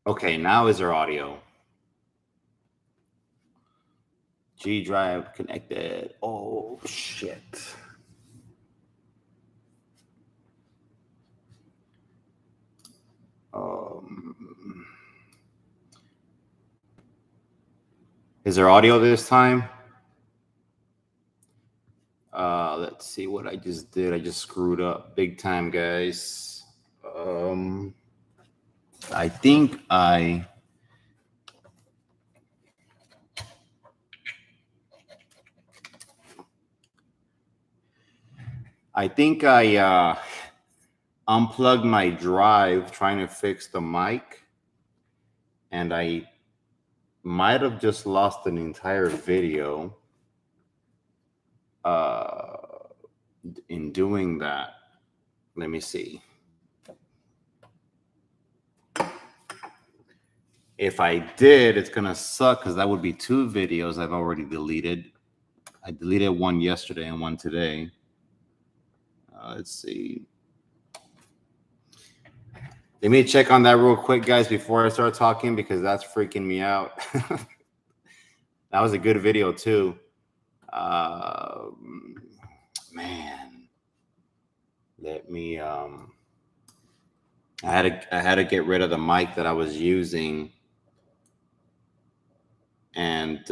Okay, now is our audio. G drive connected. Oh, shit. Is there audio this time? Let's see what I just did. I just screwed up big time, guys. I think I unplugged my drive trying to fix the mic, and I might have just lost an entire video in doing that. Let me see. If I did, it's gonna suck because that would be 2 videos I've already deleted. I deleted one yesterday and one today. Let's see. Let me check on that real quick, guys, before I start talking, because that's freaking me out. That was a good video too. Man, let me. I had to get rid of the mic that I was using, and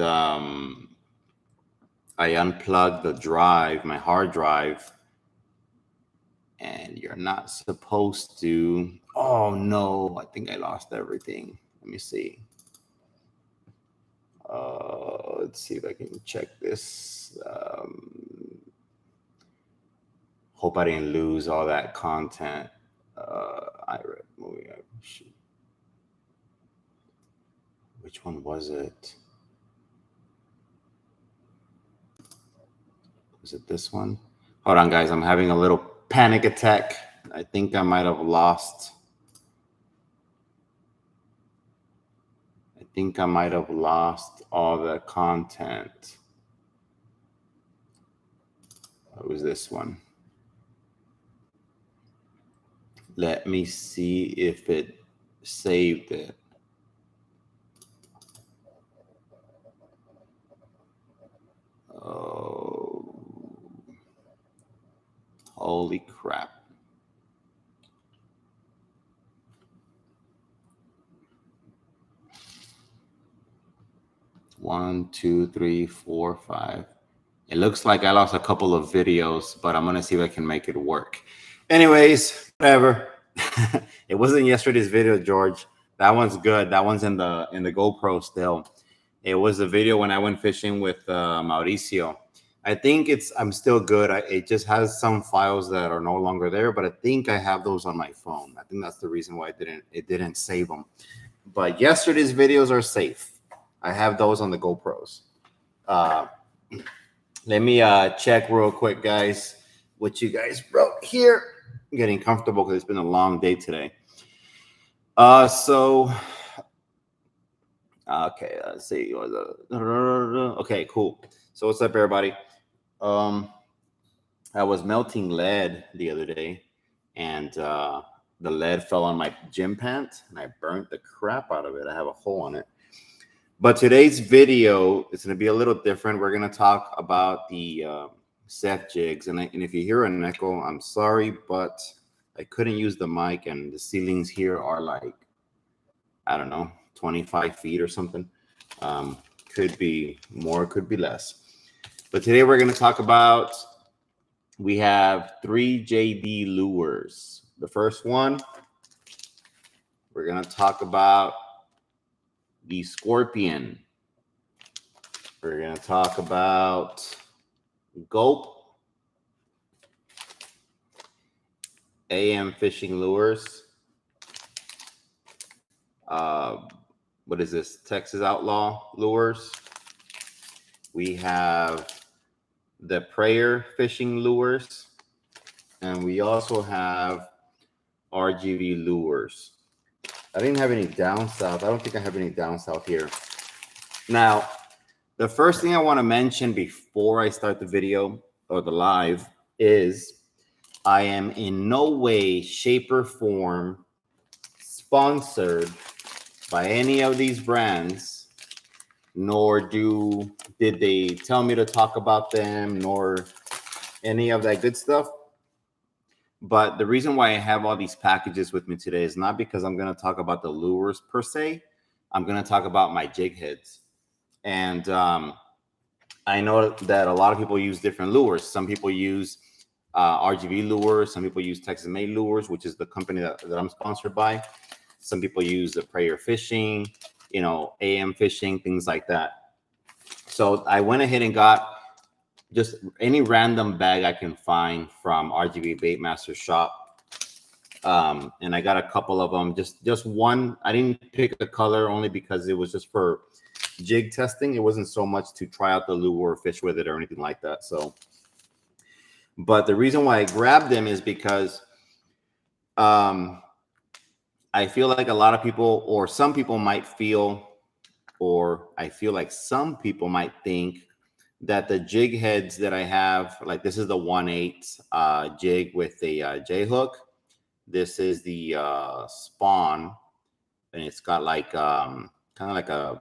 I unplugged the drive, my hard drive. And you're not supposed to. Oh no, I think I lost everything. Let me see. Let's see if I can check this. Hope I didn't lose all that content. I read movie. Which one was it? Was it this one? Hold on, guys. I'm having a little panic attack. I think I might have lost. I think I might have lost all the content. What was this one? Let me see if it saved it. Oh, holy crap. One, two, three, four, five. It looks like I lost a couple of videos, but I'm gonna see if I can make it work. Anyways, whatever. It wasn't yesterday's video, George. That one's good. That one's in the GoPro still. It was a video when I went fishing with Mauricio. I think I'm still good. It just has some files that are no longer there, but I think I have those on my phone. I think that's the reason why it didn't save them. But yesterday's videos are safe. I have those on the GoPros. Let me check real quick, guys, what you guys wrote here. I'm getting comfortable because it's been a long day today. Okay, let's see. Okay, cool. So what's up, everybody? I was melting lead the other day, and the lead fell on my gym pant, and I burnt the crap out of it. I have a hole on it. But today's video is going to be a little different. We're going to talk about the Seth jigs, and if you hear an echo, I'm sorry, but I couldn't use the mic, and the ceilings here are like, I don't know, 25 feet or something. Could be more, could be less. But today we're going to talk about, we have 3 JD lures. The first one, we're going to talk about the Scorpion. We're going to talk about Gulp, AM fishing lures. What is this? Texas Outlaw lures. We have the Prayer fishing lures, and we also have RGB lures. I didn't have any down south. I don't think I have any down south here. Now, the first thing I want to mention before I start the video or the live is I am in no way, shape, or form sponsored by any of these brands, nor did they tell me to talk about them, nor any of that good stuff. But the reason why I have all these packages with me today is not because I'm going to talk about the lures per se. I'm going to talk about my jig heads. And I know that a lot of people use different lures. Some people use RGB lures. Some people use Texas Made Lures, which is the company that I'm sponsored by. Some people use the Prayer Fishing, AM Fishing, things like that. So I went ahead and got just any random bag I can find from RGB Baitmaster Shop. And I got a couple of them, just one. I didn't pick the color only because it was just for jig testing. It wasn't so much to try out the lure or fish with it or anything like that. So, but the reason why I grabbed them is because I feel like a lot of people, or some people might feel, or I feel like some people might think that the jig heads that I have, like this is the 1/8 jig with a J hook. This is the Spawn, and it's got like kind of like a,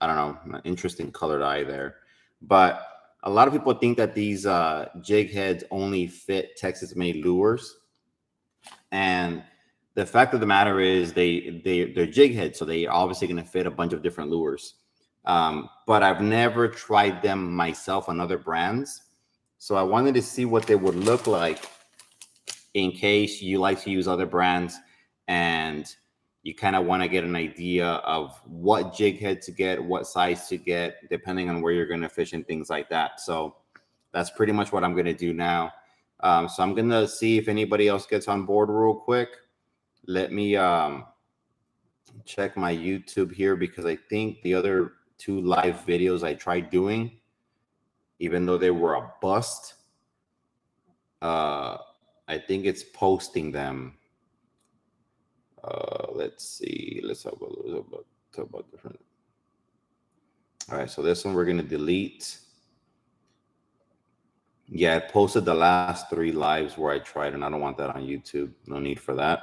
I don't know, an interesting colored eye there. But a lot of people think that these jig heads only fit Texas Made lures, and the fact of the matter is they're jig heads, so they obviously going to fit a bunch of different lures. But I've never tried them myself on other brands, so I wanted to see what they would look like in case you like to use other brands and you kind of want to get an idea of what jig head to get, what size to get, depending on where you're going to fish and things like that. So that's pretty much what I'm going to do now. So I'm going to see if anybody else gets on board real quick. Let me check my YouTube here, because I think the other 2 live videos I tried doing, even though they were a bust, I think it's posting them. Let's see. Let's talk about different. All right, so this one we're gonna delete. Yeah, I posted the last 3 lives where I tried, and I don't want that on YouTube. No need for that.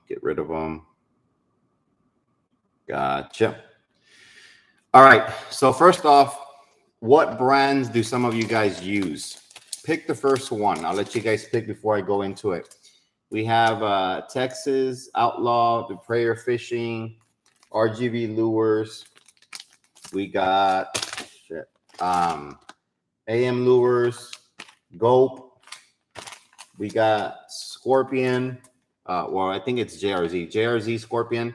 Get rid of them. Gotcha. All right, so first off, what brands do some of you guys use? Pick the first one. I'll let you guys pick before I go into it. We have Texas, Outlaw, the Prayer Fishing, RGB Lures. We got AM Lures, Gulp. We got Scorpion. Well, I think it's JRZ Scorpion,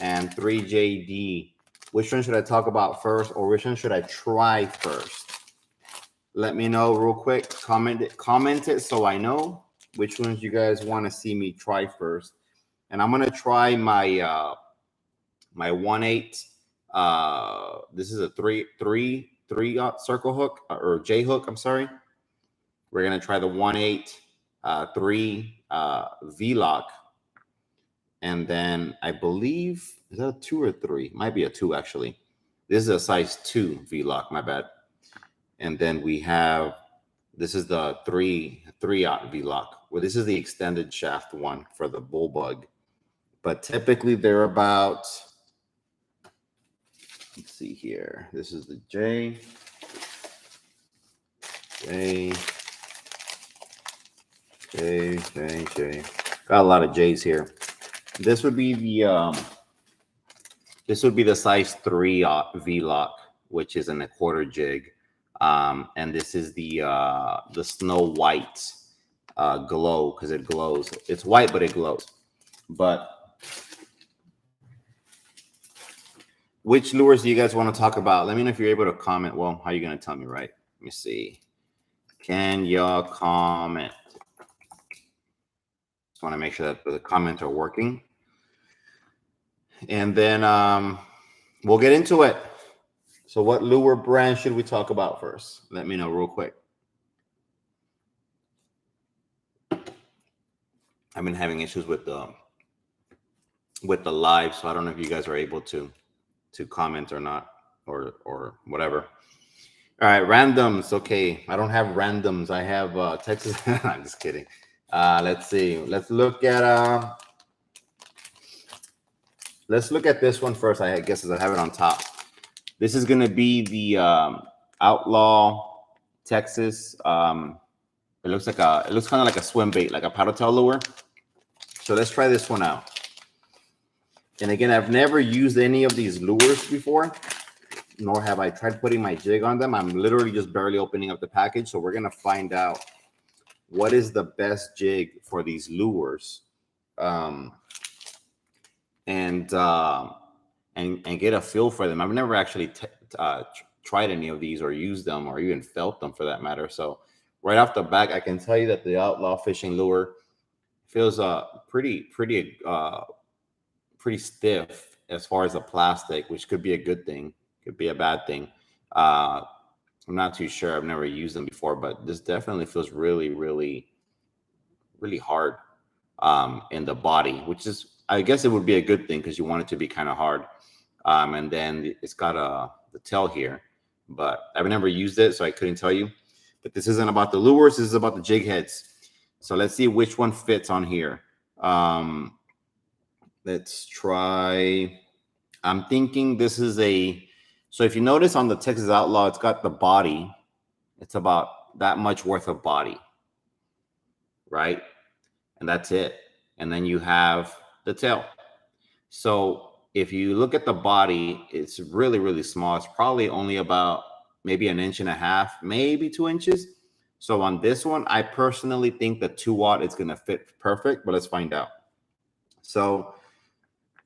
and 3JD. Which one should I talk about first, or which one should I try first? Let me know real quick. Comment it so I know which ones you guys want to see me try first. And I'm gonna try my my 1/8. This is a 3 circle hook, or J hook. I'm sorry. We're gonna try the 1/8 3 V-lock, and then I believe, is that a 2 or 3? Might be a 2 actually. This is a size 2 V-lock. My bad. And then we have, this is the 3/0 V-lock. Well, this is the extended shaft one for the bull bug. But typically they're about, let's see here. This is the J. Got a lot of J's here. This would be the size 3 V-lock, which is in a 1/4 jig. And this is the Snow White glow, because it glows. It's white, but it glows. But which lures do you guys want to talk about? Let me know if you're able to comment. Well, how are you going to tell me, right? Let me see. Can y'all comment? Just want to make sure that the comments are working. And then we'll get into it. So what lure brand should we talk about first? Let me know real quick. I've been having issues with the live, so I don't know if you guys are able to comment or not, or whatever. All right, randoms. Okay, I don't have randoms. I have Texas. I'm just kidding. Let's see. Let's look at let's look at this one first. I guess as I have it on top. This is going to be the Outlaw Texas. It looks kind of like a swim bait, like a paddle tail lure. So let's try this one out. And again, I've never used any of these lures before, nor have I tried putting my jig on them. I'm literally just barely opening up the package. So we're going to find out what is the best jig for these lures, and get a feel for them. I've never actually tried any of these or used them or even felt them for that matter. So right off the back, I can tell you that the Outlaw fishing lure feels pretty stiff as far as the plastic, which could be a good thing, could be a bad thing. I'm not too sure. I've never used them before, but this definitely feels really hard in the body, which is, I guess it would be a good thing because you want it to be kind of hard. And then it's got the tail here, but I've never used it, so I couldn't tell you. But this isn't about the lures. This is about the jig heads. So let's see which one fits on here. Let's try. I'm thinking this is so if you notice on the Texas Outlaw, it's got the body. It's about that much worth of body, right? And that's it. And then you have the tail. So if you look at the body, it's really small. It's probably only about maybe 1.5 inches, maybe 2 inches. So on this one, I personally think the 2-aught is going to fit perfect, but let's find out. So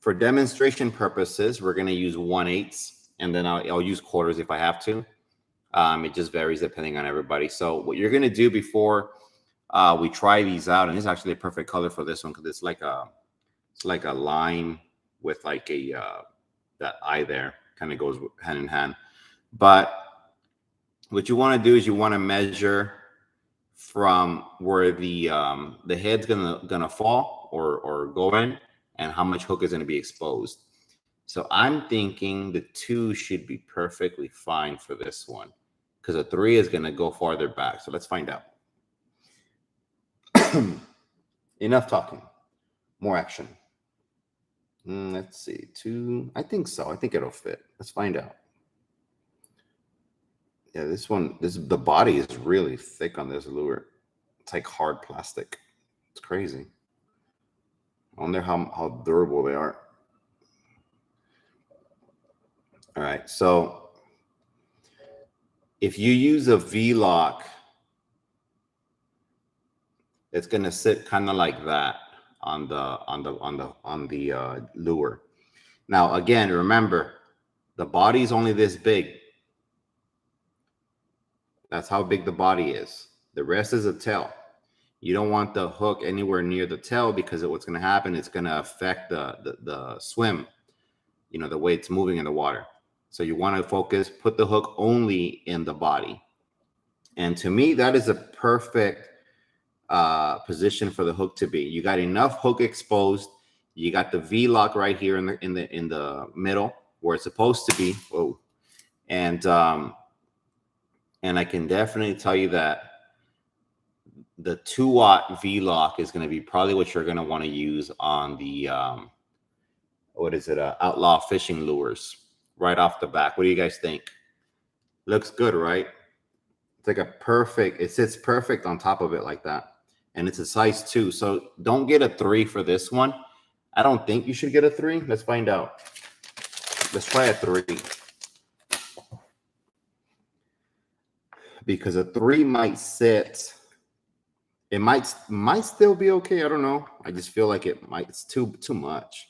for demonstration purposes, we're going to use 1/8, and then I'll use quarters if I have to. It just varies depending on everybody. So what you're going to do before we try these out, and this is actually a perfect color for this one because it's like a lime with like that eye there, kind of goes hand in hand. But what you want to do is you want to measure from where the head's gonna fall or go in, and how much hook is going to be exposed. So I'm thinking the 2 should be perfectly fine for this one because the 3 is going to go farther back. So let's find out. Enough talking, more action. Let's see, 2. I think so. I think it'll fit. Let's find out. Yeah, the body is really thick on this lure. It's like hard plastic. It's crazy. I wonder how durable they are. All right, so if you use a V-lock, it's gonna sit kind of like that on the lure. Now, again, remember, the body is only this big. That's how big the body is. The rest is a tail. You don't want the hook anywhere near the tail because what's going to happen, it's going to affect the swim, the way it's moving in the water. So you want to put the hook only in the body. And to me, that is a perfect position for the hook to be. You got enough hook exposed. You got the V-lock right here in the middle where it's supposed to be. Whoa. And I can definitely tell you that the 2-aught V-lock is going to be probably what you're going to want to use on the Outlaw fishing lures right off the back. What do you guys think? Looks good, right? It's like it sits perfect on top of it like that. And it's a size 2. So don't get a 3 for this one. I don't think you should get a 3. Let's find out. Let's try a 3. Because a 3 might sit. It might still be okay. I don't know. I just feel like it's too much.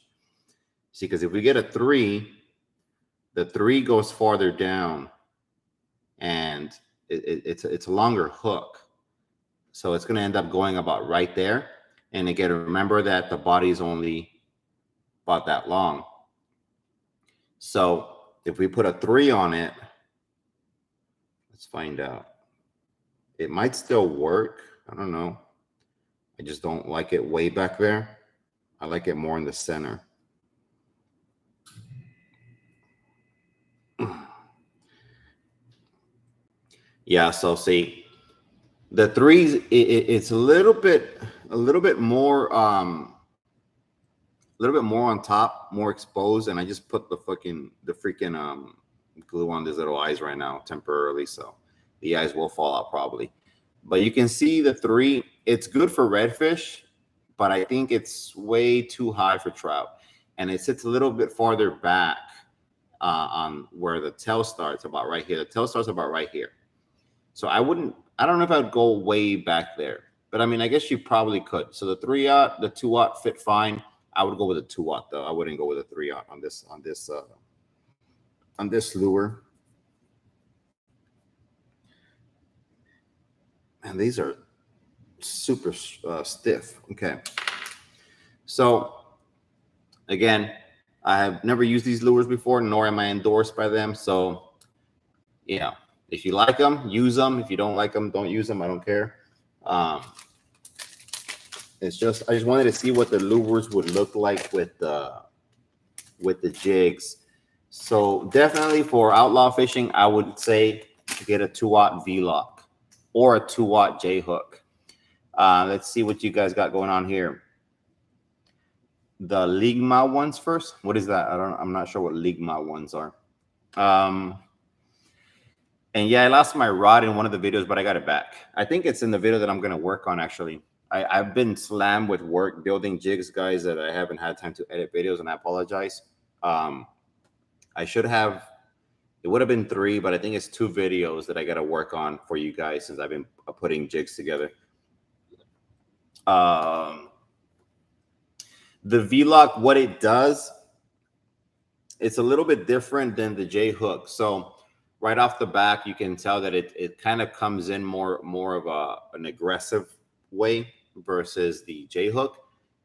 See, because if we get a 3, the 3 goes farther down, and it's a longer hook, so it's going to end up going about right there. And again, remember that the body is only about that long. So if we put a 3 on it, let's find out. It might still work. I don't know. I just don't like it way back there. I like it more in the center. Yeah, so see, the 3s, it's a little bit more little bit more on top, more exposed, and I just put the freaking glue on these little eyes right now temporarily, so the eyes will fall out probably. But you can see the 3. It's good for redfish, but I think it's way too high for trout, and it sits a little bit farther back on where the tail starts, about right here. The tail starts about right here. So I don't know if I would go way back there, but I mean, I guess you probably could. So the 3/0, the 2/0 fit fine. I would go with a 2/0 though. I wouldn't go with a 3/0 on this lure. And these are super stiff. Okay. So again, I have never used these lures before, nor am I endorsed by them. So, yeah, if you like them, use them. If you don't like them, don't use them. I don't care. It's just, I just wanted to see what the lures would look like with the jigs. So definitely for outlaw fishing, I would say get a 2/0 V-lock or a 2/0 J hook. Let's see what you guys got going on here. The Ligma ones first. What is that? I'm not sure what Ligma ones are. And yeah, I lost my rod in one of the videos, but I got it back. I think it's in the video that I'm going to work on, actually. I've been slammed with work building jigs, guys, that I haven't had time to edit videos, and I apologize. I should have, it would have been 3, but I think it's 2 videos that I got to work on for you guys since I've been putting jigs together. The V-lock, what it does, it's a little bit different than the J hook. So right off the back, you can tell that it kind of comes in more of an aggressive way versus the J hook.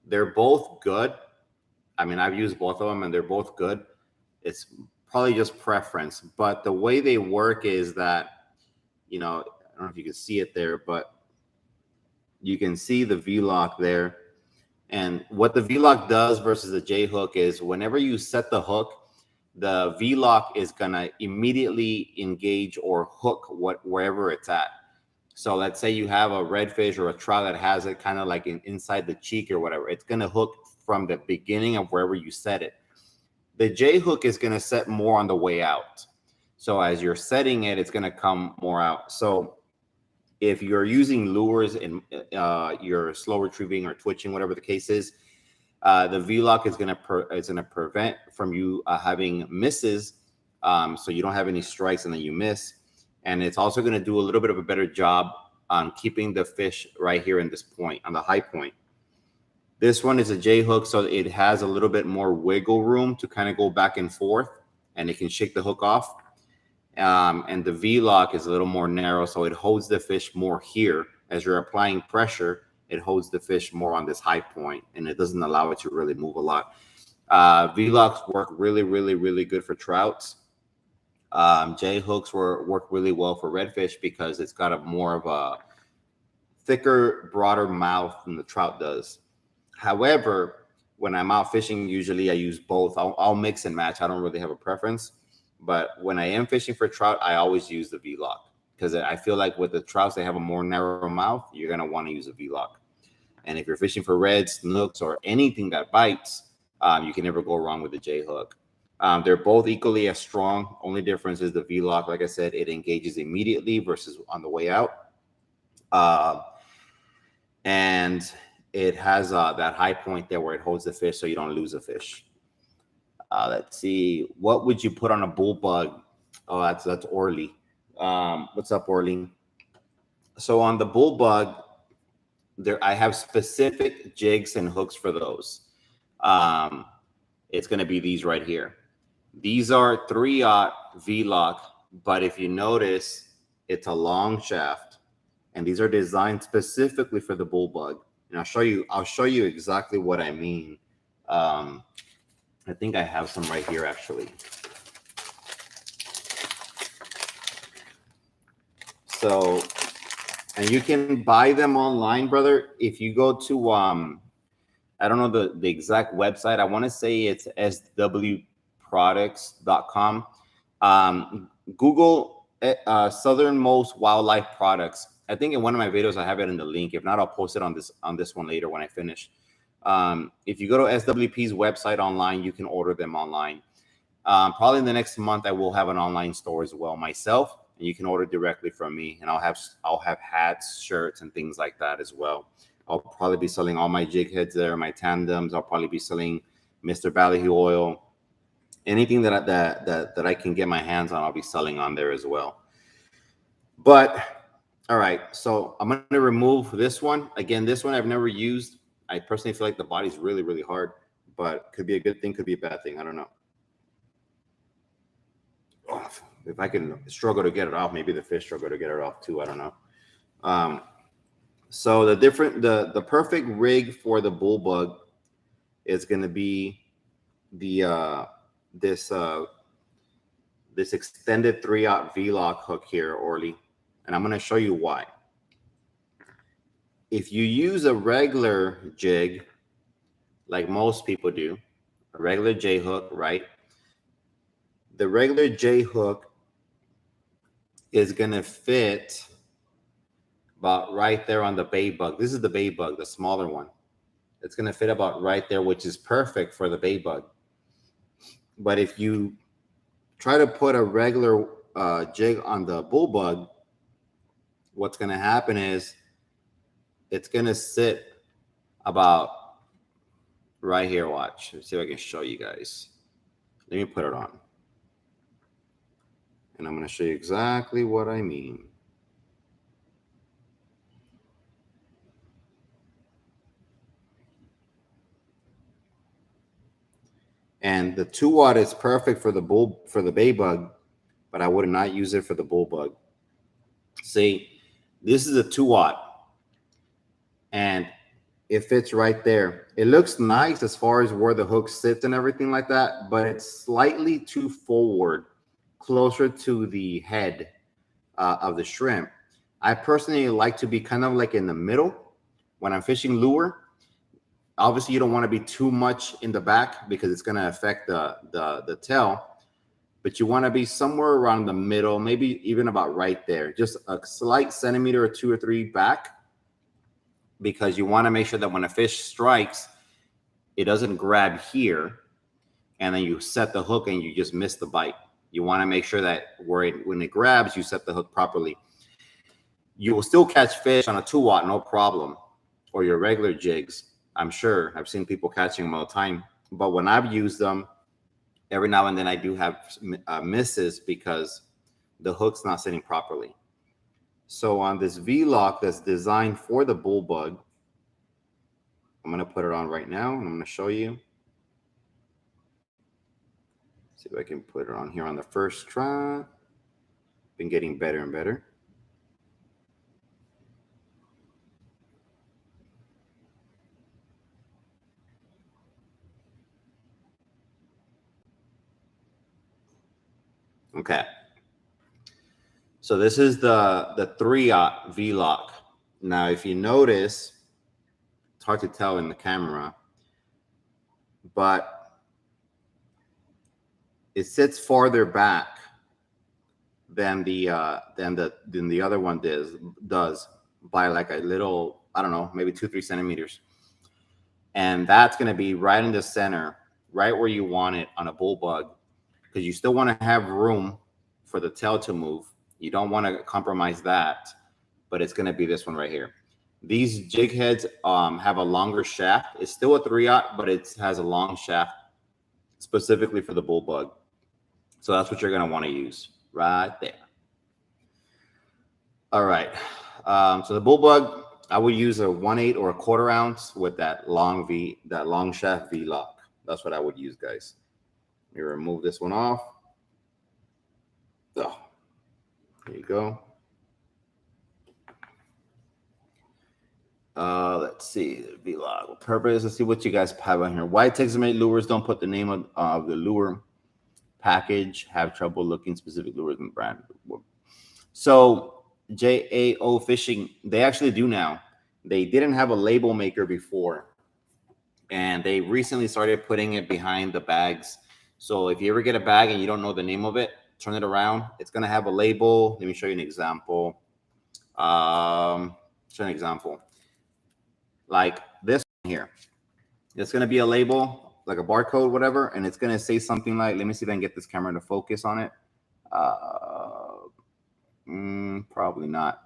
They're both good. I mean, I've used both of them and they're both good. It's probably just preference, but the way they work is that, you know, I don't know if you can see it there, but you can see the V-lock there. And what the V-lock does versus the J hook is whenever you set the hook, the V-lock is gonna immediately engage or hook wherever it's at. So let's say you have a redfish or a trout that has it kind of like inside the cheek or whatever. It's gonna hook from the beginning of wherever you set it. The J hook is gonna set more on the way out. So as you're setting it, it's gonna come more out. So if you're using lures and you're slow retrieving or twitching, whatever the case is, the V-lock is gonna prevent from you having misses, so you don't have any strikes and then you miss. And it's also gonna do a little bit of a better job on keeping the fish right here in this point, on the high point. This one is a J hook, so it has a little bit more wiggle room to kind of go back and forth, and it can shake the hook off. And the V-lock is a little more narrow, so it holds the fish more here. As you're applying pressure, it holds the fish more on this high point, and it doesn't allow it to really move a lot. V-locks work really, really, really good for trouts. J hooks work really well for redfish because it's got a more of a thicker, broader mouth than the trout does. However, when I'm out fishing, usually I use both. I'll mix and match. I don't really have a preference. But when I am fishing for trout, I always use the V-lock because I feel like with the trouts, they have a more narrow mouth. You're going to want to use a V-lock. And if you're fishing for reds, snooks, or anything that bites, you can never go wrong with the J hook. They're both equally as strong. Only difference is the V-lock. Like I said, it engages immediately versus on the way out. And it has that high point there where it holds the fish so you don't lose a fish. Let's see. What would you put on a bull bug? Oh, that's Orly. What's up, Orly? So on the bull bug, I have specific jigs and hooks for those. It's going to be these right here. These are 3/0 V-lock, but if you notice, it's a long shaft, and these are designed specifically for the bull bug. And I'll show you exactly what I mean. I think I have some right here, actually. So, and you can buy them online, brother. If you go to, I don't know the exact website. I want to say it's swproducts.com. Google southernmost wildlife products. I think in one of my videos I have it in the link. If not, I'll post it on this one later when I finish. If you go to SWP's website online, you can order them online. Probably in the next month, I will have an online store as well myself, and you can order directly from me. And I'll have hats, shirts, and things like that as well. I'll probably be selling all my jig heads there, my tandems. I'll probably be selling Mr. Ballyhoo oil, anything that I can get my hands on. I'll be selling on there as well. But all right, so I'm going to remove this one. Again, this one I've never used. I personally feel like the body's really, really hard, but could be a good thing, could be a bad thing. I don't know. Oh, if I can struggle to get it off, maybe the fish struggle to get it off too. I don't know. So the perfect rig for the bull bug is going to be the this extended 3/0 V-lock hook here, Orly, and I'm going to show you why. If you use a regular jig, like most people do, a regular J hook, right? The regular J hook is going to fit about right there on the bay bug. This is the bay bug, the smaller one. It's going to fit about right there, which is perfect for the bay bug. But if you try to put a regular jig on the bull bug, what's going to happen is it's going to sit about right here. Watch. Let's see if I can show you guys. Let me put it on. And I'm going to show you exactly what I mean. And the 2/0 is perfect for the bay bug, but I would not use it for the bull bug. See, this is a 2/0, and it fits right there. It looks nice as far as where the hook sits and everything like that, but it's slightly too forward, closer to the head of the shrimp. I personally like to be kind of like in the middle when I'm fishing lure. Obviously, you don't want to be too much in the back because it's going to affect the tail, but you want to be somewhere around the middle, maybe even about right there, just a slight centimeter or 2 or 3 back, because you want to make sure that when a fish strikes, it doesn't grab here, and then you set the hook and you just miss the bite. You want to make sure that when it grabs, you set the hook properly. You will still catch fish on a 2/0, no problem, or your regular jigs. I'm sure I've seen people catching them all the time, but when I've used them, every now and then I do have misses because the hook's not sitting properly. So on this V-lock that's designed for the bull bug, I'm going to put it on right now, and I'm going to show you. See if I can put it on here on the first try. Been getting better and better. Okay. So this is the 3/0 V-lock. Now, if you notice, it's hard to tell in the camera, but it sits farther back than the other one does by like a little, I don't know, maybe 2-3 centimeters. And that's going to be right in the center, right where you want it on a bull bug, because you still want to have room for the tail to move. You don't want to compromise that, but it's going to be this one right here. These jig heads have a longer shaft. It's still a 3/0, but it has a long shaft specifically for the bull bug. So that's what you're going to want to use right there. All right. So the bull bug, I would use a 1/8 or a 1/4 ounce with that long shaft V-lock. That's what I would use, guys. Let me remove this one off. Oh, there you go. Let's see the V-lock purpose. Let's see what you guys have on here. Why Texas-made lures don't put the name of the lure package? Have trouble looking specific lures and brand. So JAO Fishing, they actually do now. They didn't have a label maker before, and they recently started putting it behind the bags. So if you ever get a bag and you don't know the name of it, turn it around. It's going to have a label. Let me show you an example. Show an example. Like this one here. It's going to be a label, like a barcode, whatever, and it's going to say something like, let me see if I can get this camera to focus on it. Probably not.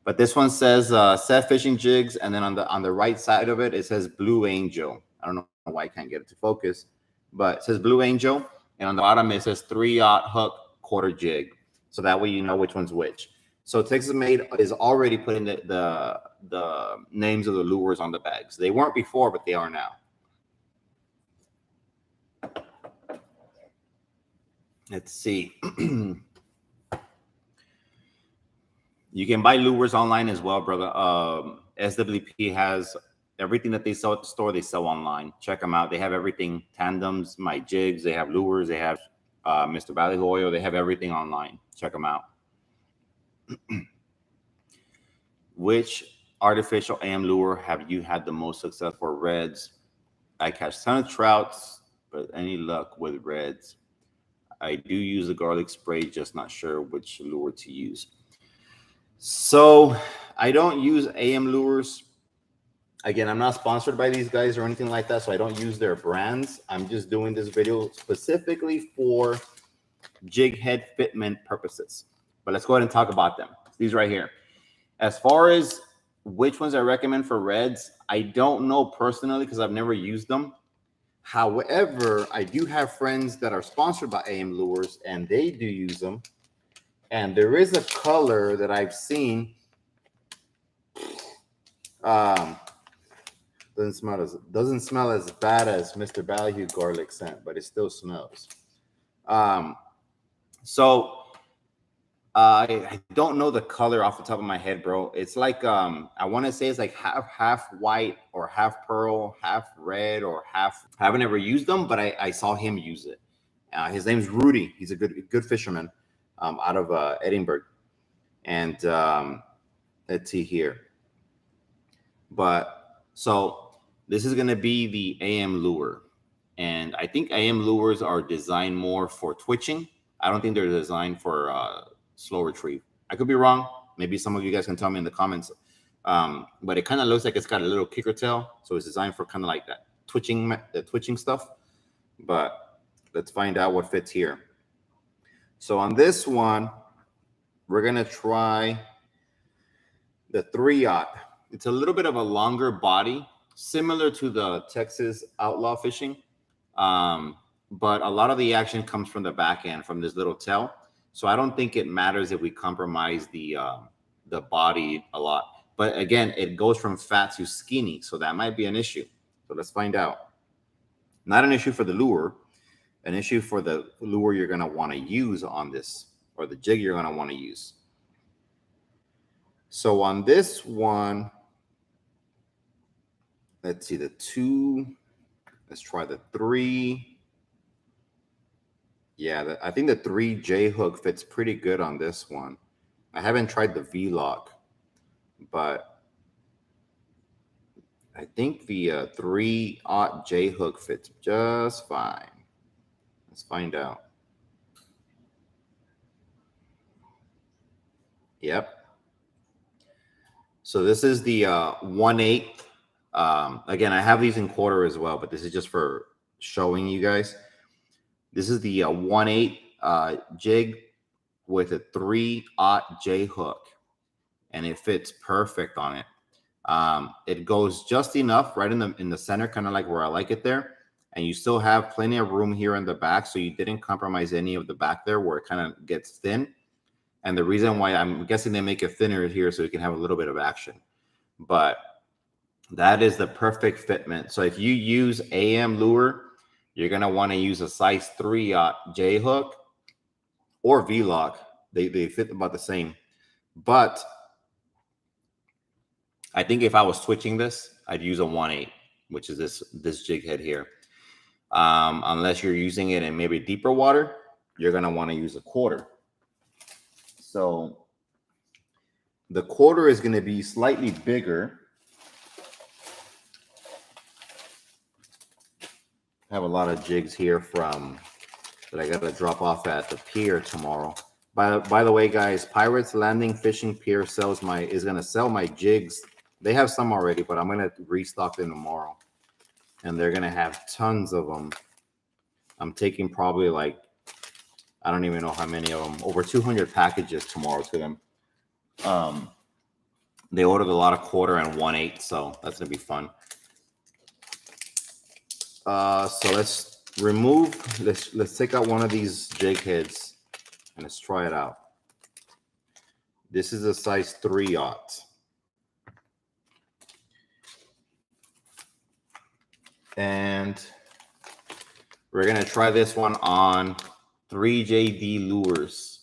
But this one says Set Fishing Jigs, and then on the right side of it, it says Blue Angel. I don't know why I can't get it to focus, but it says Blue Angel, and on the bottom it says 3/0 hook quarter jig. So that way you know which one's which. So Texas Made is already putting the names of the lures on the bags. They weren't before, but they are now. Let's see. You can buy lures online as well, brother. SWP has everything that they sell at the store, they sell online. Check them out. They have everything. Tandems, my jigs, they have lures, they have Mr. Ballyhoo oil, they have everything online. Check them out. Which artificial AM lure have you had the most success for? Reds. I catch ton of trouts, but any luck with reds? I do use the garlic spray, just not sure which lure to use. So I don't use AM lures. Again, I'm not sponsored by these guys or anything like that, so I don't use their brands. I'm just doing this video specifically for jig head fitment purposes. But let's go ahead and talk about them. These right here. As far as which ones I recommend for reds, I don't know personally because I've never used them. However, I do have friends that are sponsored by AM lures, and they do use them. And there is a color that I've seen. Doesn't smell as bad as Mr. Ballyhoo garlic scent, but it still smells. I don't know the color off the top of my head, bro. It's like I want to say it's like half white or half pearl, half red or half. I haven't ever used them, but I saw him use it. His name's Rudy. He's a good fisherman. Out of Edinburgh, and let's see here. But so this is going to be the AM lure, and I think AM lures are designed more for twitching. I don't think they're designed for slow retrieve. I could be wrong. Maybe some of you guys can tell me in the comments. But it kind of looks like it's got a little kicker tail, so it's designed for kind of like that twitching stuff. But let's find out what fits here. So on this one, we're going to try the 3/0. It's a little bit of a longer body, similar to the Texas Outlaw fishing. But a lot of the action comes from the back end, from this little tail. So I don't think it matters if we compromise the body a lot. But again, it goes from fat to skinny, so that might be an issue. So let's find out. Not an issue for the lure. An issue for the lure you're going to want to use on this, or the jig you're going to want to use. So on this one, let's see the 2. Let's try the 3. Yeah, I think the 3 J hook fits pretty good on this one. I haven't tried the V-lock, but I think the 3/0 J hook fits just fine. Let's find out. Yep. So this is the 1/8. Again, I have these in quarter as well, but this is just for showing you guys. This is the 1/8 jig with a 3/0 J hook, and it fits perfect on it. It goes just enough right in the center, kind of like where I like it there. And you still have plenty of room here in the back, so you didn't compromise any of the back there where it kind of gets thin. And the reason why I'm guessing they make it thinner here so you can have a little bit of action. But that is the perfect fitment. So if you use AM lure, you're going to want to use a size 3/0 J hook or V-lock. They fit about the same. But I think if I was switching this, I'd use a 1/8, which is this jig head here. Unless you're using it in maybe deeper water, you're going to want to use a 1/4. So the 1/4 is going to be slightly bigger. I have a lot of jigs here that I got to drop off at the pier tomorrow. By the way, guys, Pirates Landing Fishing Pier is going to sell my jigs. They have some already, but I'm going to restock them tomorrow. and they're gonna have tons of them. I'm taking probably like, I don't even know how many of them, over 200 packages tomorrow to them. They ordered a lot of 1/4 and 1/8, so that's gonna be fun. So let's take out one of these jig heads and let's try it out. This is a size 3/0. And we're gonna try this one on 3JD lures.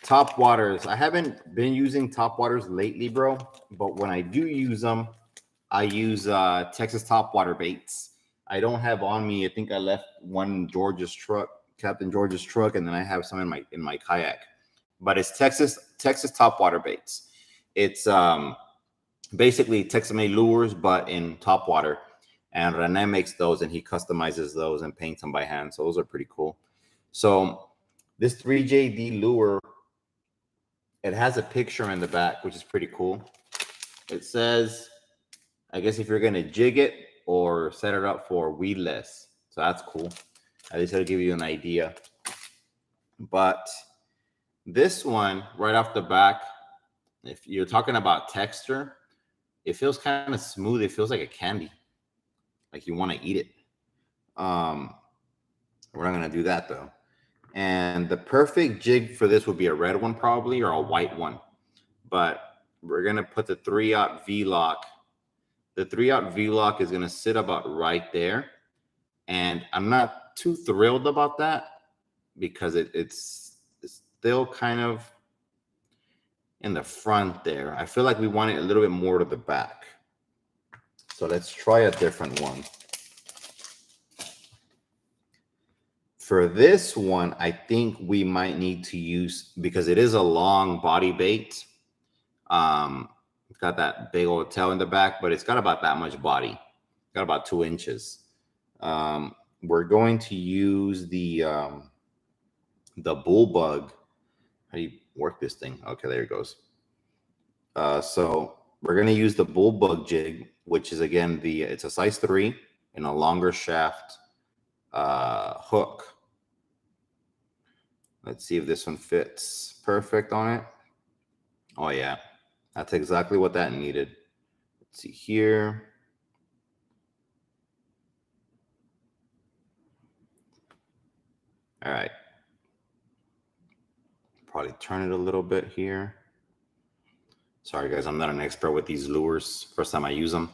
Top waters. I haven't been using top waters lately, bro. But when I do use them, I use Texas top water baits. I don't have on me. I think I left one George's truck, Captain George's truck, and then I have some in my kayak. But it's Texas top water baits. It's basically Texas-made lures, but in top water. And Rene makes those, and he customizes those and paints them by hand. So those are pretty cool. So this 3JD lure, it has a picture in the back, which is pretty cool. It says, I guess if you're going to jig it or set it up for weedless. So that's cool. At least it'll give you an idea. But this one, right off the back, if you're talking about texture, it feels kind of smooth. It feels like a candy. Like you want to eat it. We're not going to do that, though. And the perfect jig for this would be a red one probably, or a white one. But we're going to put the 3/0 V-lock. The 3/0 V-lock is going to sit about right there. And I'm not too thrilled about that because it's still kind of in the front there. I feel like we want it a little bit more to the back. So let's try a different one. For this one, I think we might need to use, because it is a long body bait. It's got that big old tail in the back, but it's got about that much body. Got about 2 inches. We're going to use the bull bug. How do you work this thing? Okay, there it goes. So we're going to use the bull bug jig, which is, again, it's a size 3 and a longer shaft hook. Let's see if this one fits perfect on it. Oh yeah, that's exactly what that needed. Let's see here. All right. Probably turn it a little bit here. Sorry guys, I'm not an expert with these lures. First time I use them,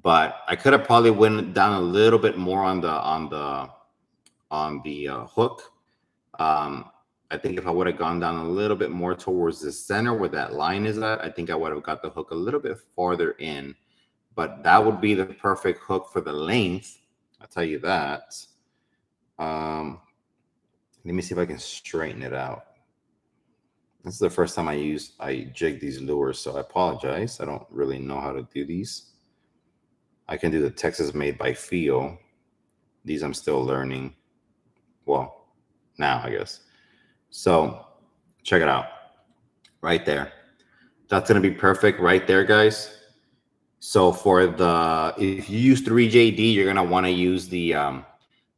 but I could have probably went down a little bit more on the hook. I think if I would have gone down a little bit more towards the center where that line is at, I think I would have got the hook a little bit farther in. But that would be the perfect hook for the length. I'll tell you that. Let me see if I can straighten it out. This is the first time I jig these lures, so I apologize. I don't really know how to do these. I can do the Texas made by feel. These I'm still learning. Well, now I guess. So check it out right there. That's going to be perfect right there, guys. So for if you use 3JD, you're going to want to use the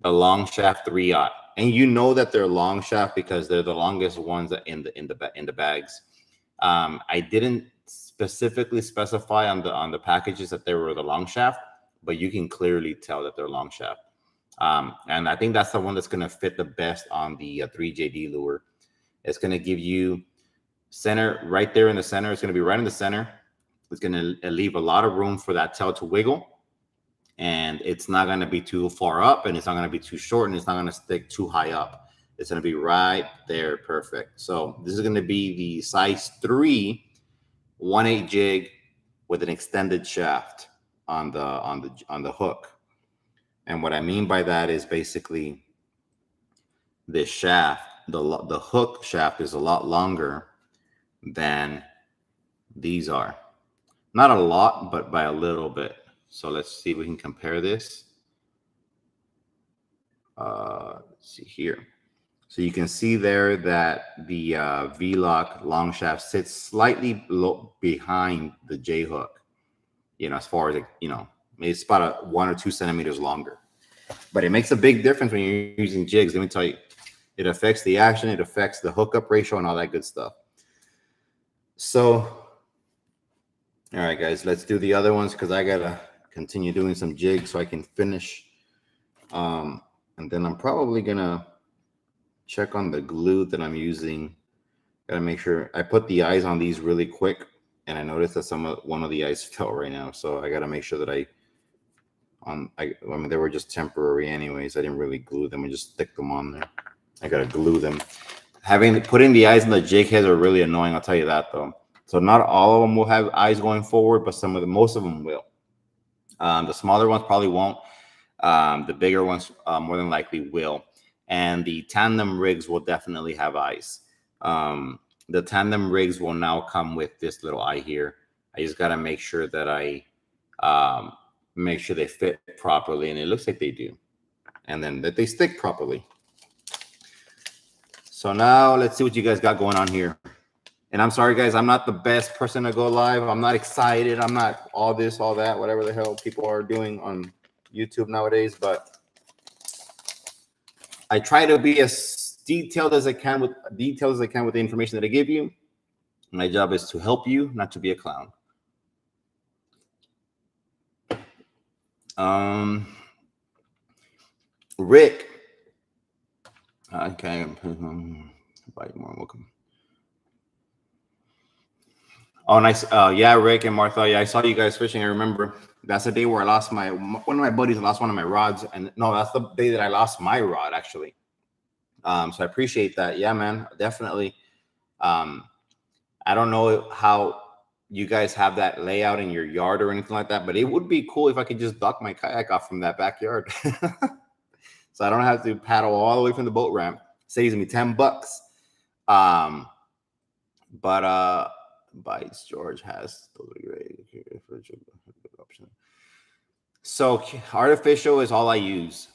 long shaft 3/0. And you know that they're long shaft because they're the longest ones in the bags. I didn't specifically specify on the packages that they were the long shaft, but you can clearly tell that they're long shaft. And I think that's the one that's going to fit the best on the 3JD lure. It's going to give you center right there in the center. It's going to be right in the center. It's going to leave a lot of room for that tail to wiggle. And it's not going to be too far up, and it's not going to be too short, and it's not going to stick too high up. It's going to be right there. Perfect. So this is going to be the size 3 1/8 jig with an extended shaft on the hook. And what I mean by that is basically this shaft, the hook shaft is a lot longer than these are. Not a lot, but by a little bit. So let's see if we can compare this. Let's see here. So you can see there that the V-lock long shaft sits slightly behind the J hook, as far as, it's about 1 or 2 centimeters longer. But it makes a big difference when you're using jigs. Let me tell you, it affects the action, it affects the hookup ratio and all that good stuff. So, all right, guys, let's do the other ones because I got to continue doing some jigs so I can finish. And then I'm probably going to check on the glue that I'm using. Got to make sure I put the eyes on these really quick. And I noticed that one of the eyes fell right now. So I got to make sure that I mean, they were just temporary anyways. I didn't really glue them. I just stick them on there. I got to glue them. Putting the eyes in the jig heads are really annoying. I'll tell you that though. So not all of them will have eyes going forward, but most of them will. The smaller ones probably won't. The bigger ones more than likely will. And the tandem rigs will definitely have eyes. The tandem rigs will now come with this little eye here. I just got to make sure that I make sure they fit properly. And it looks like they do. And then that they stick properly. So now let's see what you guys got going on here. And I'm sorry, guys, I'm not the best person to go live. I'm not excited. I'm not all this, all that, whatever the hell people are doing on YouTube nowadays. But I try to be as detailed as I can with the information that I give you. My job is to help you, not to be a clown. Rick. Okay. Welcome. Oh, nice. Yeah, Rick and Martha. Yeah, I saw you guys fishing. I remember that's the day where I lost one of my buddies lost one of my rods. And no, that's the day that I lost my rod, actually. So I appreciate that. Yeah, man, definitely. I don't know how you guys have that layout in your yard or anything like that, but it would be cool if I could just dock my kayak off from that backyard. So I don't have to paddle all the way from the boat ramp. Saves me $10. But Bites George has option. So artificial is all I use.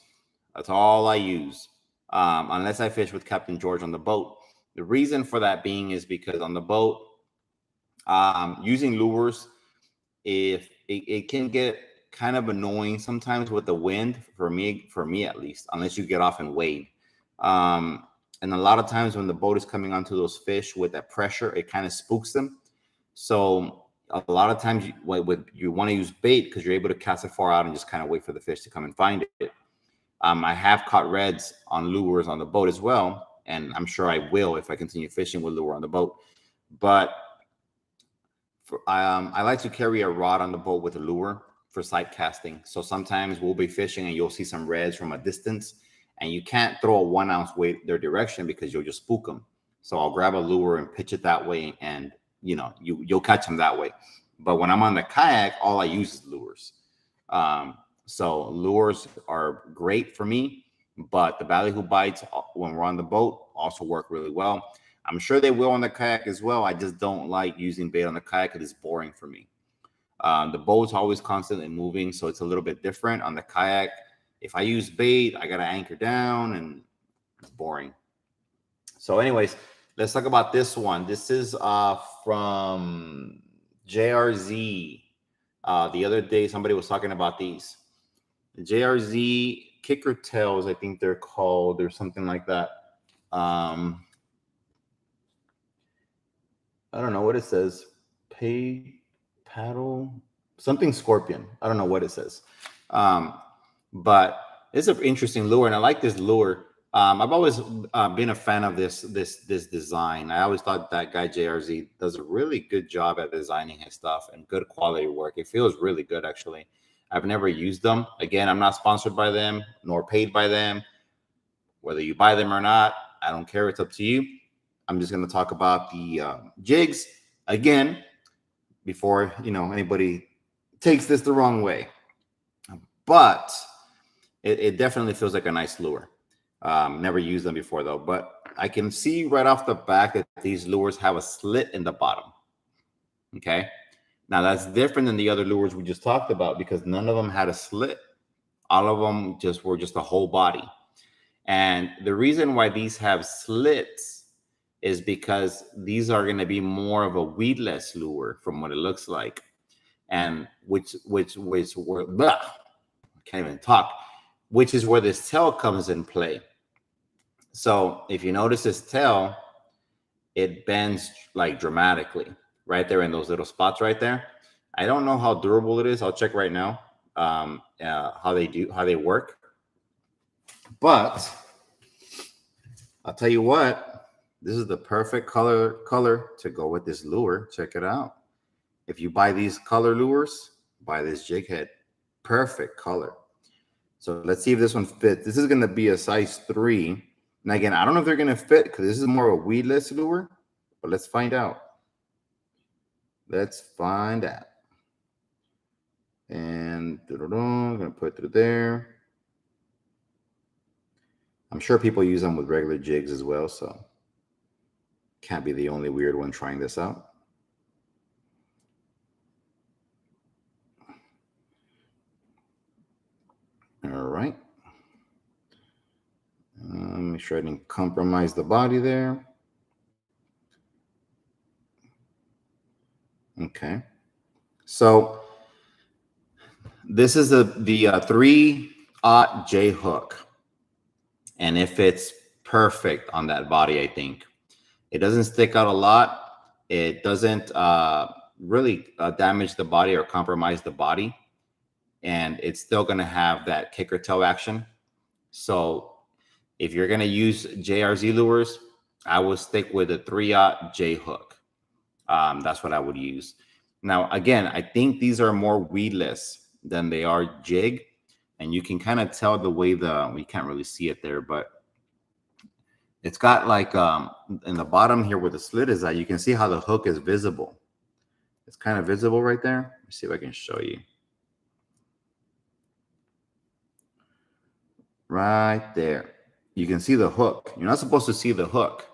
That's all I use. Unless I fish with Captain George on the boat. The reason for that being is because on the boat, using lures, if it can get kind of annoying sometimes with the wind, for me at least, unless you get off and wade. And a lot of times when the boat is coming onto those fish with that pressure, it kind of spooks them. So a lot of times you want to use bait because you're able to cast it far out and just kind of wait for the fish to come and find it. I have caught reds on lures on the boat as well, and I'm sure I will if I continue fishing with lure on the boat. But I like to carry a rod on the boat with a lure for sight casting. So sometimes we'll be fishing and you'll see some reds from a distance, and you can't throw a 1 ounce weight their direction because you'll just spook them. So I'll grab a lure and pitch it that way, and you'll catch them that way. But when I'm on the kayak, all I use is lures. So lures are great for me, but the ballyhoo bites when we're on the boat also work really well. I'm sure they will on the kayak as well. I just don't like using bait on the kayak because it's boring for me. The boat's always constantly moving, so it's a little bit different. On the kayak, if I use bait, I got to anchor down, and it's boring. So anyways, let's talk about this one. This is from JRZ. The other day, somebody was talking about these. The JRZ kicker tails, I think they're called, or something like that. I don't know what it says. Paddle, something scorpion. I don't know what it says. But it's an interesting lure, and I like this lure. I've always been a fan of this design. I always thought that guy JRZ does a really good job at designing his stuff and good quality work. It feels really good, actually. I've never used them. Again, I'm not sponsored by them nor paid by them. Whether you buy them or not, I don't care. It's up to you. I'm just going to talk about the jigs again before anybody takes this the wrong way. But it definitely feels like a nice lure. Never used them before though, but I can see right off the back that these lures have a slit in the bottom. Okay, now that's different than the other lures we just talked about because none of them had a slit. All of them were just a whole body. And the reason why these have slits is because these are going to be more of a weedless lure from what it looks like. And which where, blah, I can't even talk, which is where this tail comes in play. So if you notice this tail, it bends like dramatically right there in those little spots right there. I don't know how durable it is. I'll check right now how they work. But I'll tell you what, this is the perfect color to go with this lure. Check it out. If you buy these color lures, buy this jig head. Perfect color. So let's see if this one fits. This is going to be a size 3. And again, I don't know if they're going to fit because this is more of a weedless lure, but let's find out. Let's find out. And I'm going to put it through there. I'm sure people use them with regular jigs as well, so can't be the only weird one trying this out. All right. Make sure I didn't compromise the body there. Okay. So this is the 3/0 J hook. And it fits perfect on that body, I think. It doesn't stick out a lot. It doesn't really damage the body or compromise the body. And it's still going to have that kicker tail action. So if you're going to use JRZ lures, I would stick with the 3/0 J hook. That's what I would use. Now, again, I think these are more weedless than they are jig. And you can kind of tell the way we can't really see it there, but it's got like in the bottom here where the slit is at, you can see how the hook is visible. It's kind of visible right there. Let me see if I can show you. Right there. You can see the hook. You're not supposed to see the hook.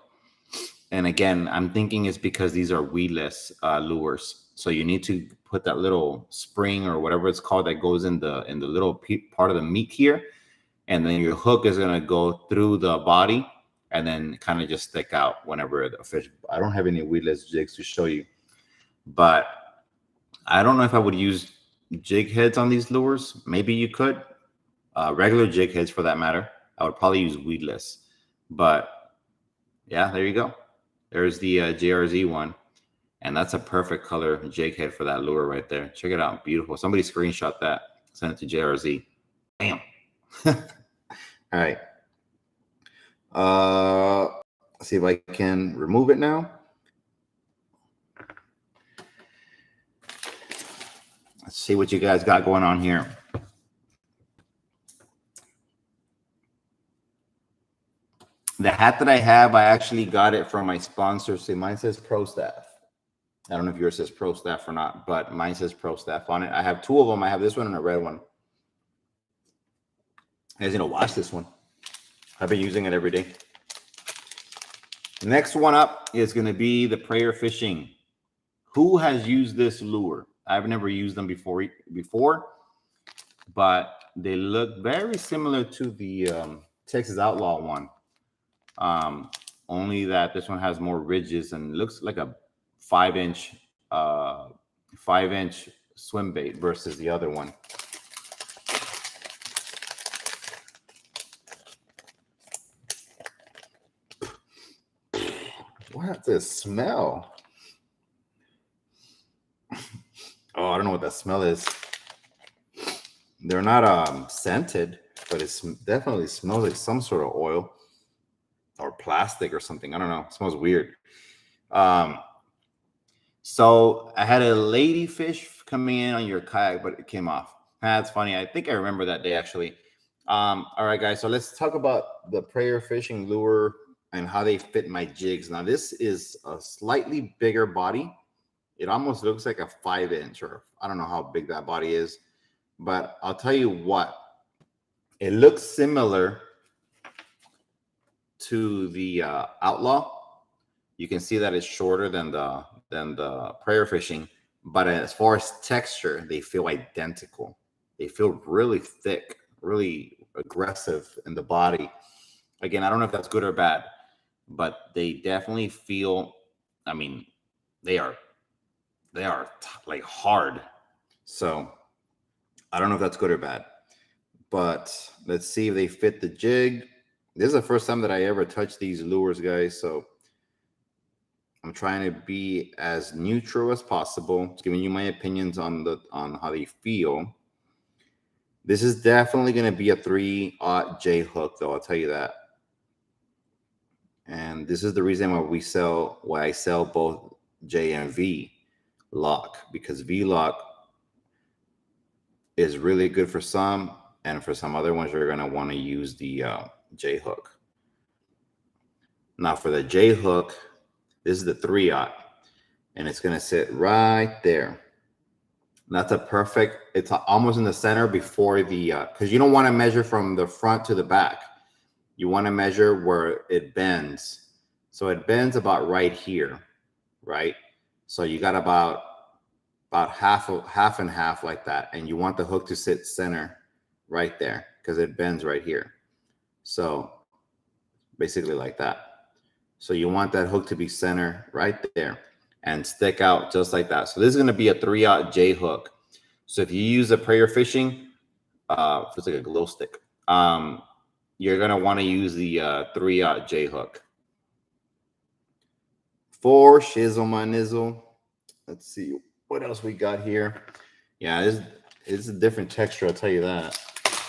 And again, I'm thinking it's because these are weedless lures. So you need to put that little spring or whatever it's called that goes in the little part of the meat here. And then your hook is going to go through the body and then kind of just stick out whenever the fish. I don't have any weedless jigs to show you, but I don't know if I would use jig heads on these lures. Maybe you could. Regular jig heads for that matter. I would probably use weedless. But yeah, there you go. There's the JRZ one. And that's a perfect color jig head for that lure right there. Check it out. Beautiful. Somebody screenshot that. Send it to JRZ. Bam. All right. Let's see if I can remove it now. Let's see what you guys got going on here. The hat that I have, I actually got it from my sponsor. See, mine says Pro Staff. I don't know if yours says Pro Staff or not, but mine says Pro Staff on it. I have 2 of them. I have this one and a red one. I guys need to wash this one. I've been using it every day. Next one up is going to be the prayer fishing. Who has used this lure? I've never used them before, but they look very similar to the Texas Outlaw one. Only that this one has more ridges and looks like a 5-inch swim bait versus the other one. What's this smell? Oh, I don't know what that smell is. They're not scented, but it definitely smells like some sort of oil or plastic or something. I don't know. It smells weird. So I had a ladyfish coming in on your kayak, but it came off. That's funny. I think I remember that day actually. All right, guys. So let's talk about the prayer fishing lure and how they fit my jigs. Now, this is a slightly bigger body. It almost looks like a 5-inch, or I don't know how big that body is, but I'll tell you what, it looks similar to the Outlaw. You can see that it's shorter than the prayer fishing, but as far as texture, they feel identical. They feel really thick, really aggressive in the body. Again, I don't know if that's good or bad, but they definitely feel, I mean, they are like hard. So I don't know if that's good or bad, but let's see if they fit the jig. This is the first time that I ever touched these lures, guys. So I'm trying to be as neutral as possible. Just giving you my opinions on how they feel. This is definitely going to be a 3/0 J hook, though. I'll tell you that. And this is the reason why I sell both J and V lock, because V lock is really good for some, and for some other ones, you're going to want to use the J hook. Now for the J hook, this is the 3/0, and it's going to sit right there. That's a perfect, it's almost in the center before the, because you don't want to measure from the front to the back. You want to measure where it bends. So it bends about right here, right? So you got about half and half like that. And you want the hook to sit center right there because it bends right here. So basically like that. So you want that hook to be center right there and stick out just like that. So this is going to be a 3/0 J hook. So if you use a prayer fishing, it's like a glow stick. You're going to want to use the 3/0 J hook. For shizzle my nizzle. Let's see what else we got here. Yeah, it's a different texture, I'll tell you that,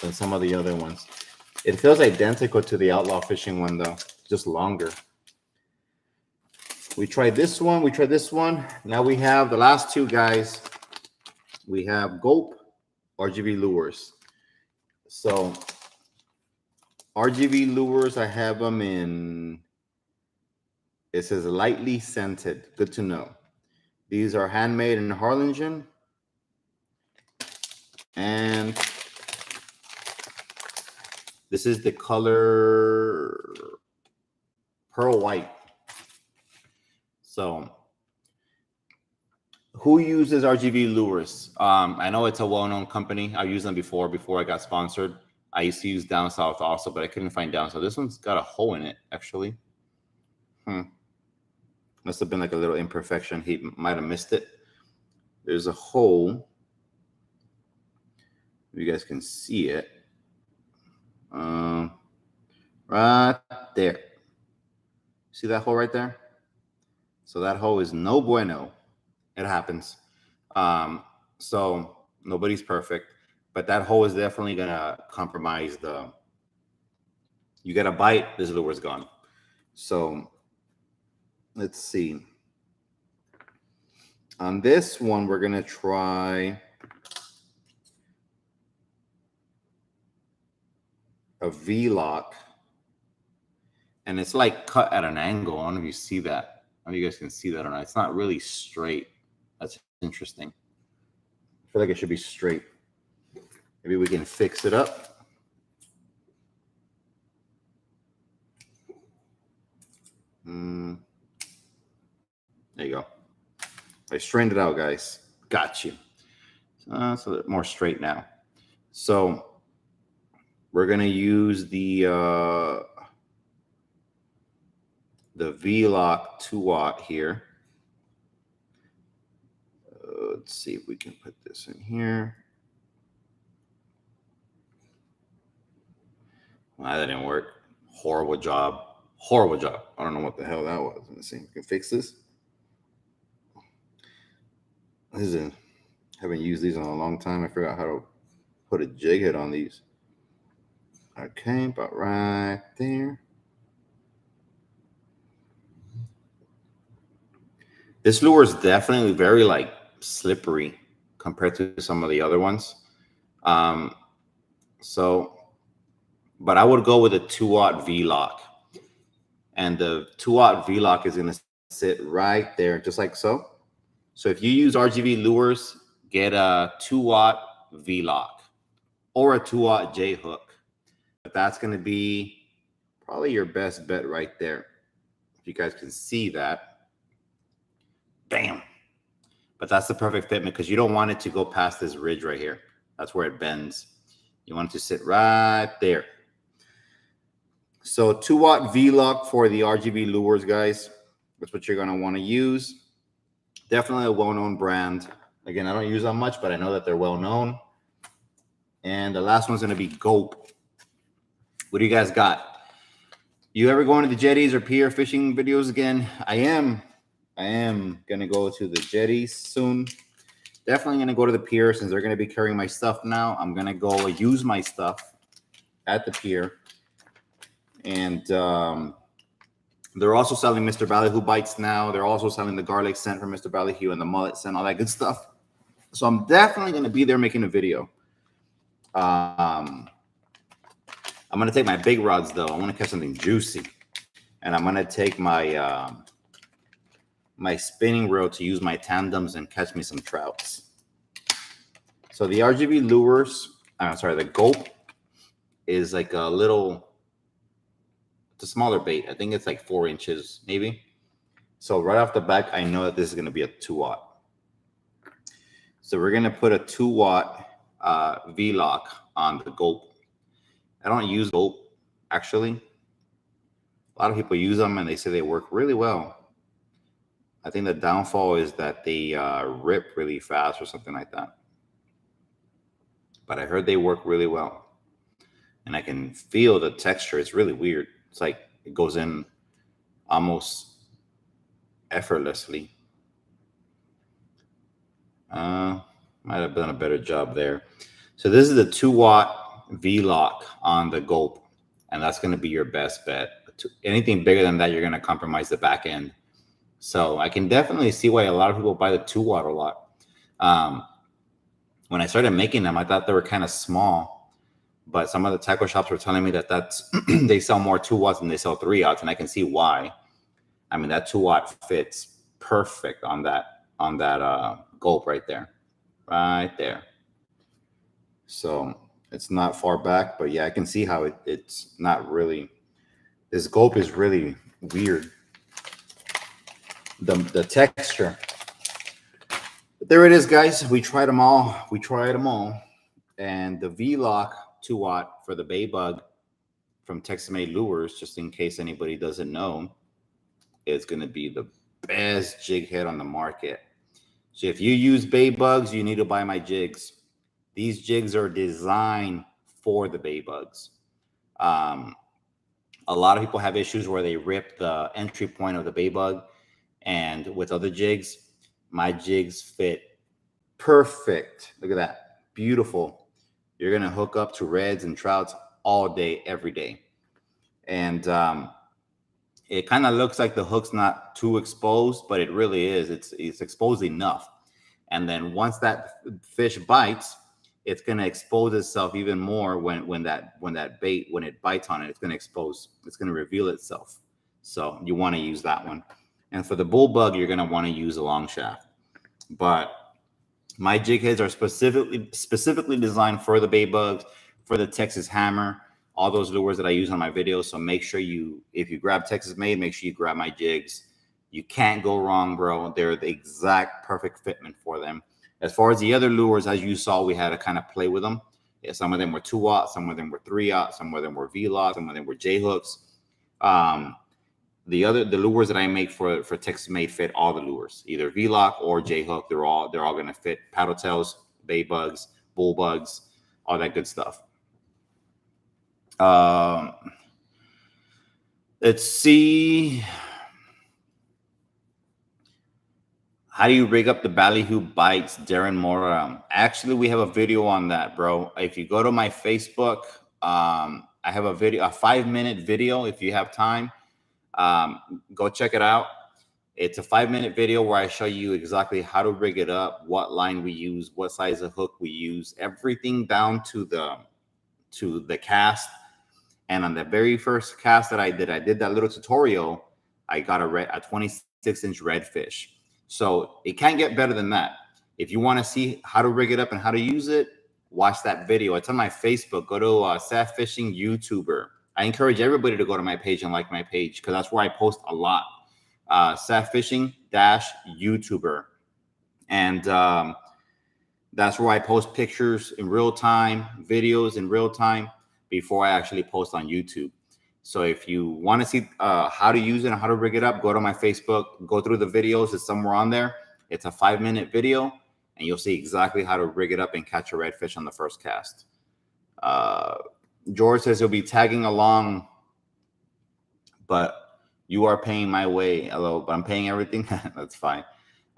than some of the other ones. It feels identical to the Outlaw fishing one, though, just longer. We tried this one. We tried this one. Now we have the last two, guys. We have Gulp RGB lures. So RGB lures, I have them in, it says lightly scented. Good to know. These are handmade in Harlingen. And this is the color pearl white. So who uses RGB lures? I know it's a well-known company. I've used them before I got sponsored. I used to use Down South also, but I couldn't find Down South. This one's got a hole in it, actually. Must have been like a little imperfection. He might have missed it. There's a hole. You guys can see it. Right there. See that hole right there? So that hole is no bueno. It happens. So nobody's perfect, but that hole is definitely gonna compromise the. You get a bite, this lure's gone. So let's see. On this one, we're gonna try a V-lock, and it's like cut at an angle. I don't know if you see that. I don't know if you guys can see that or not. It's not really straight. That's interesting. I feel like it should be straight. Maybe we can fix it up. There you go. I strained it out, guys. Got you. It's a little more straight now. So we're gonna use the V-lock 2/0 here. Let's see if we can put this in here. Well, that didn't work. Horrible job. Horrible job. I don't know what the hell that was. Let's see if we can fix this. Haven't used these in a long time. I forgot how to put a jig head on these. Okay, about right there. This lure is definitely very like slippery compared to some of the other ones. But I would go with a 2/0 V-lock. And the 2/0 V-lock is going to sit right there, just like so. So if you use RGB lures, get a 2/0 V-lock or a 2/0 J hook. But that's going to be probably your best bet right there. If you guys can see that. Bam. But that's the perfect fit because you don't want it to go past this ridge right here. That's where it bends. You want it to sit right there. So 2-watt V-Lock for the RGB lures, guys. That's what you're going to want to use. Definitely a well-known brand. Again, I don't use that much, but I know that they're well-known. And the last one's going to be Gulp. What do you guys got? You ever going to the jetties or pier fishing videos again? I am going to go to the jetties soon. Definitely going to go to the pier since they're going to be carrying my stuff now. I'm going to go use my stuff at the pier. And they're also selling Mr. Ballyhoo bites now. They're also selling the garlic scent from Mr. Ballyhoo and the mullet scent, all that good stuff. So I'm definitely going to be there making a video. I'm going to take my big rods, though. I want to catch something juicy. And I'm going to take my my spinning reel to use my tandems and catch me some trouts. So the RGB lures, the Gulp is like a little, it's a smaller bait. I think it's like 4 inches, maybe. So right off the back, I know that this is going to be a 2-watt. So we're going to put a 2-watt V-Lock on the Gulp. I don't use Gulp, actually. A lot of people use them and they say they work really well. I think the downfall is that they rip really fast or something like that. But I heard they work really well. And I can feel the texture. It's really weird. It's like it goes in almost effortlessly. Might have done a better job there. So this is the 2-watt V-Lock on the Gulp. And that's going to be your best bet. Anything bigger than that, you're going to compromise the back end. So I can definitely see why a lot of people buy the 2-watt a lot. When I started making them, I thought they were kind of small, but some of the tackle shops were telling me that that's they sell more 2-watts than they sell 3-watts, and I can see why. I mean, that 2-watt fits perfect on that Gulp right there. So it's not far back, but yeah, I can see how it's not really. This Gulp is really weird. The texture. But there it is, guys. We tried them all. And the V-Lock 2-watt for the Bay Bug from Texas Made Lures, just in case anybody doesn't know, is going to be the best jig head on the market. So if you use Bay Bugs, you need to buy my jigs. These jigs are designed for the Bay Bugs. A lot of people have issues where they rip the entry point of the Bay Bug. And with other jigs, my jigs fit perfect. Look at that. Beautiful. You're going to hook up to reds and trouts all day, every day. And it kind of looks like the hook's not too exposed, but it really is. It's exposed enough. And then once that fish bites, it's going to expose itself even more when that bait, when it bites on it, it's going to expose. It's going to reveal itself. So you want to use that one. And for the bull bug, you're going to want to use a long shaft. But my jig heads are specifically designed for the Bay Bugs, for the Texas Hammer, all those lures that I use on my videos. So make sure if you grab Texas Made, make sure you grab my jigs. You can't go wrong, bro. They're the exact perfect fitment for them. As far as the other lures, as you saw, we had to kind of play with them. Yeah, some of them were 2-watt, some of them were 3-watt, some of them were V-Lock, some of them were J-hooks. The lures that I make for Texas Made fit all the lures, either V-Lock or J-hook. They're all going to fit paddle tails, Bay Bugs, bull bugs, all that good stuff. Let's see. How do you rig up the Ballyhoo bites, Darren Mora? Actually, we have a video on that, bro. If you go to my Facebook, I have a 5-minute video. If you have time, go check it out. It's a 5-minute video where I show you exactly how to rig it up, what line we use, what size of hook we use, everything down to the cast. And on the very first cast that I did that little tutorial. I got a 26-inch redfish. So it can't get better than that. If you want to see how to rig it up and how to use it, watch that video. It's on my Facebook. Go to Seth Fishing YouTuber. I encourage everybody to go to my page and like my page because that's where I post a lot. Seth Fishing YouTuber. And that's where I post pictures in real time, videos in real time before I actually post on YouTube. So if you want to see how to use it and how to rig it up, go to my Facebook, go through the videos. It's somewhere on there. It's a 5-minute video, and you'll see exactly how to rig it up and catch a redfish on the first cast. George says he'll be tagging along, but you are paying my way. Hello, but I'm paying everything. That's fine.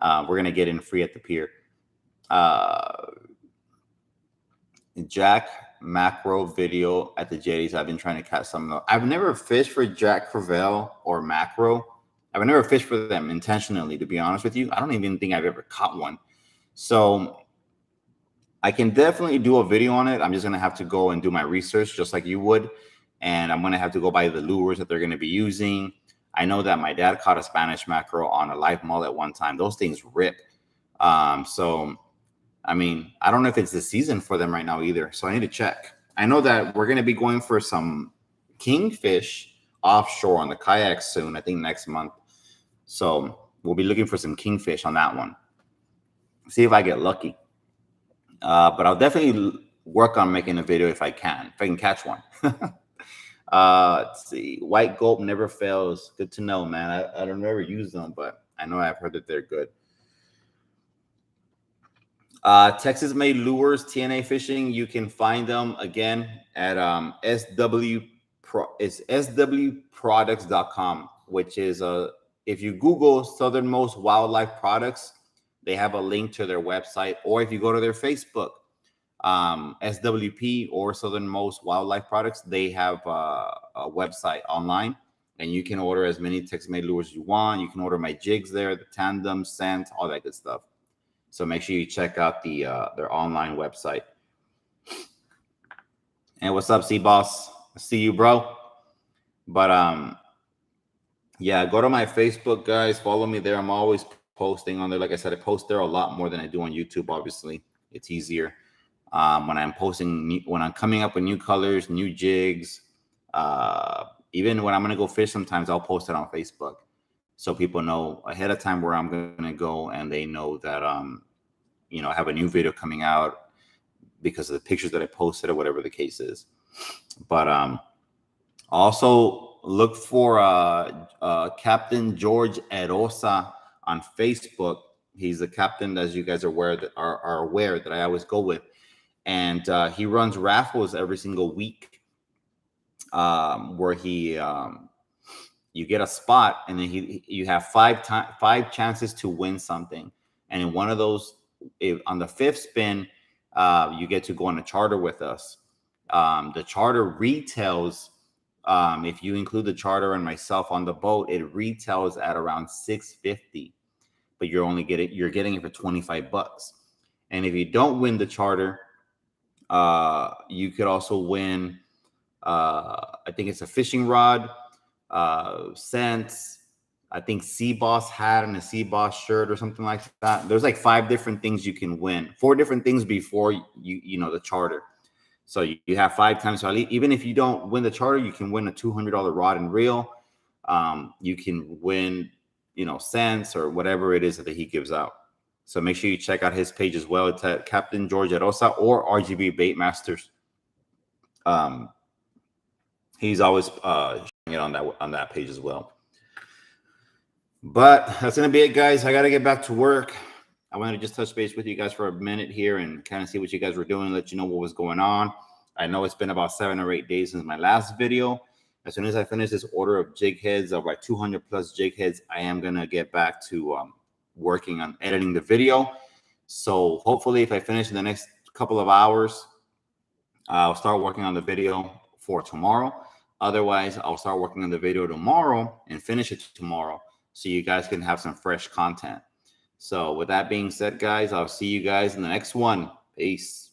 We're going to get in free at the pier. Jack macro video at the jetties. I've been trying to catch some of them. I've never fished for Jack Crevalle or macro. I've never fished for them intentionally, to be honest with you. I don't even think I've ever caught one. So I can definitely do a video on it. I'm just going to have to go and do my research just like you would. And I'm going to have to go by the lures that they're going to be using. I know that my dad caught a Spanish mackerel on a live mullet one time. Those things rip. So, I mean, I don't know if it's the season for them right now either. So I need to check. I know that we're going to be going for some kingfish offshore on the kayak soon, I think next month. So we'll be looking for some kingfish on that one. See if I get lucky. But I'll definitely work on making a video if I can catch one. Let's see. White Gulp never fails. Good to know, man. I don't ever use them, but I know I've heard that they're good. Texas-made lures, TNA fishing. You can find them again at swproducts.com, which is if you Google Southernmost Wildlife Products, they have a link to their website, or if you go to their Facebook, SWP or Southernmost Wildlife Products, they have a website online, and you can order as many Texas-made lures as you want. You can order my jigs there, the tandem, scent, all that good stuff. So make sure you check out their online website. And what's up, C-Boss? I see you, bro. But yeah, go to my Facebook, guys. Follow me there. I'm always posting on there. Like I said, I post there a lot more than I do on YouTube. Obviously, it's easier when I'm coming up with new colors, new jigs. Even when I'm gonna go fish, sometimes I'll post it on Facebook, so people know ahead of time where I'm gonna go, and they know that you know, I have a new video coming out because of the pictures that I posted or whatever the case is. But also look for Captain George Erosa on Facebook. He's the captain, as you guys are aware that I always go with, and he runs raffles every single week, where he you get a spot, and then you have five chances to win something, and in one of those, on the 5th spin, you get to go on a charter with us. The charter retails, if you include the charter and myself on the boat, it retails at around $650, but you're getting it for $25. And if you don't win the charter, you could also win, I think it's a fishing rod, scents, I think C-Boss hat and a C-Boss shirt or something like that. There's like 5 different things you can win. 4 different things before you know the charter. So you have 5 times. So even if you don't win the charter, you can win a $200 rod and reel. You can win, you know, scents or whatever it is that he gives out. So make sure you check out his page as well. It's at Captain George Erosa or RGB Bait Masters. He's always showing it on that page as well. But that's going to be it, guys. I got to get back to work. I wanted to just touch base with you guys for a minute here and kind of see what you guys were doing, let you know what was going on. I know it's been about 7 or 8 days since my last video. As soon as I finish this order of jig heads, of like 200 plus jig heads, I am going to get back to working on editing the video. So hopefully if I finish in the next couple of hours, I'll start working on the video for tomorrow. Otherwise, I'll start working on the video tomorrow and finish it tomorrow, so you guys can have some fresh content. So with that being said, guys, I'll see you guys in the next one. Peace.